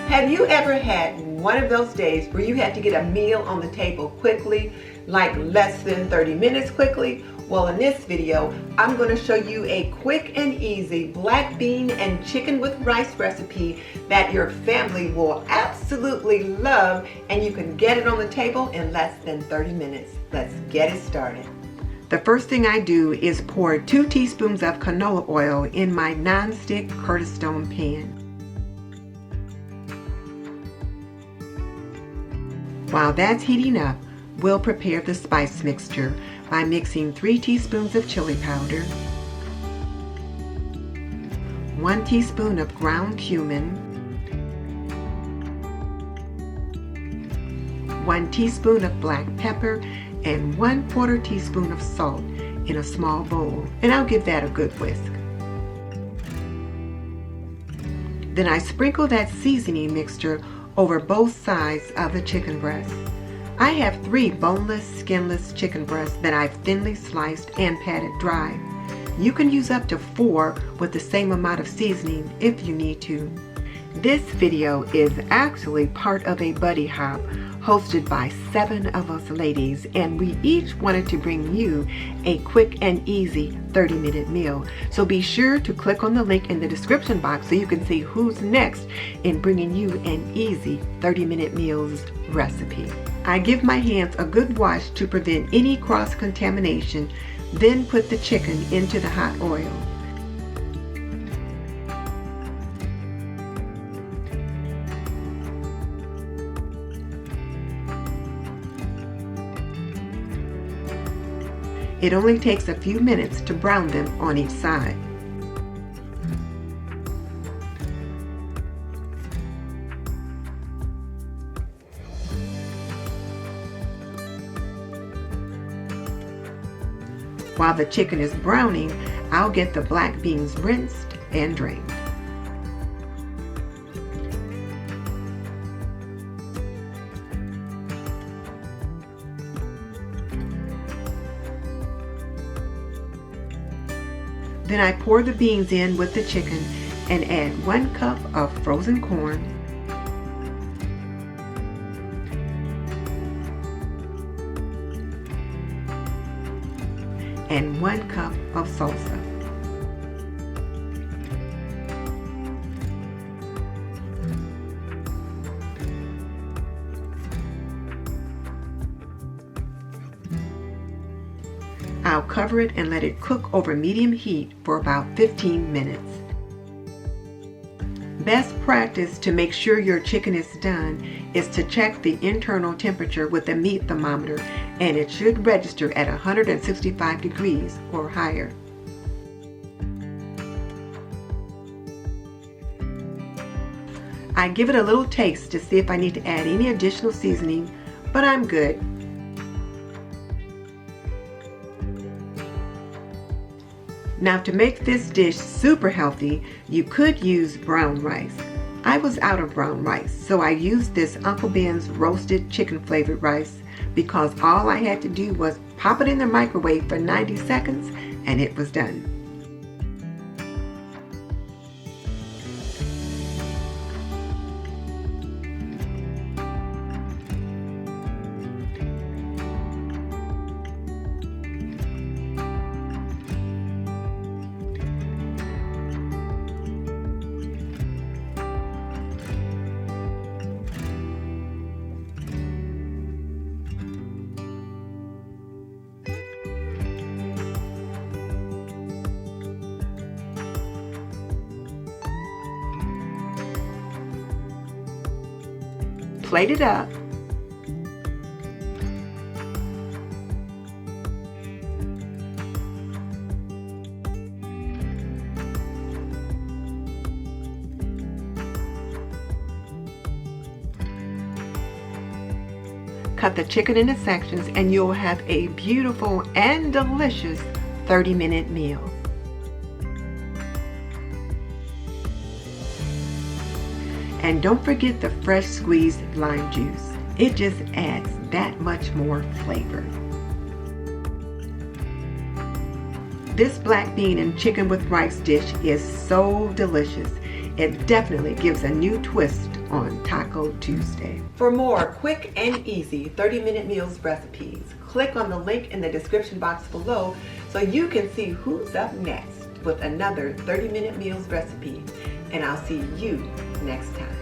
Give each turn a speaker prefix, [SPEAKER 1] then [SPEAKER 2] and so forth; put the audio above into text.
[SPEAKER 1] Have you ever had one of those days where you had to get a meal on the table quickly, like less than 30 minutes quickly? Well, in this video, I'm going to show you a quick and easy black bean and chicken with rice recipe that your family will absolutely love, and you can get it on the table in less than 30 minutes. Let's get it started. The first thing I do is pour 2 teaspoons of canola oil in my non-stick Curtis Stone pan. While that's heating up, we'll prepare the spice mixture by mixing 3 teaspoons of chili powder, 1 teaspoon of ground cumin, 1 teaspoon of black pepper, and 1/4 teaspoon of salt in a small bowl, and I'll give that a good whisk. Then I sprinkle that seasoning mixture over both sides of the chicken breast. I have 3 boneless, skinless chicken breasts that I've thinly sliced and patted dry. You can use up to 4 with the same amount of seasoning if you need to. This video is actually part of a buddy hop hosted by 7 of us ladies, and we each wanted to bring you a quick and easy 30-minute meal. So be sure to click on the link in the description box so you can see who's next in bringing you an easy 30-minute meals recipe. I give my hands a good wash to prevent any cross-contamination, then put the chicken into the hot oil. It only takes a few minutes to brown them on each side. While the chicken is browning, I'll get the black beans rinsed and drained. Then I pour the beans in with the chicken and add 1 cup of frozen corn, and 1 cup of salsa. I'll cover it and let it cook over medium heat for about 15 minutes. Best practice to make sure your chicken is done is to check the internal temperature with a meat thermometer, and it should register at 165 degrees or higher. I give it a little taste to see if I need to add any additional seasoning, but I'm good. Now, to make this dish super healthy, you could use brown rice. I was out of brown rice, so I used this Uncle Ben's roasted chicken flavored rice because all I had to do was pop it in the microwave for 90 seconds and it was done. Plate it up. Cut the chicken into sections and you'll have a beautiful and delicious 30-minute meal. And don't forget the fresh squeezed lime juice. It just adds that much more flavor. This black bean and chicken with rice dish is so delicious. It definitely gives a new twist on Taco Tuesday. For more quick and easy 30-minute meals recipes, click on the link in the description box below so you can see who's up next with another 30-minute meals recipe. And I'll see you next time.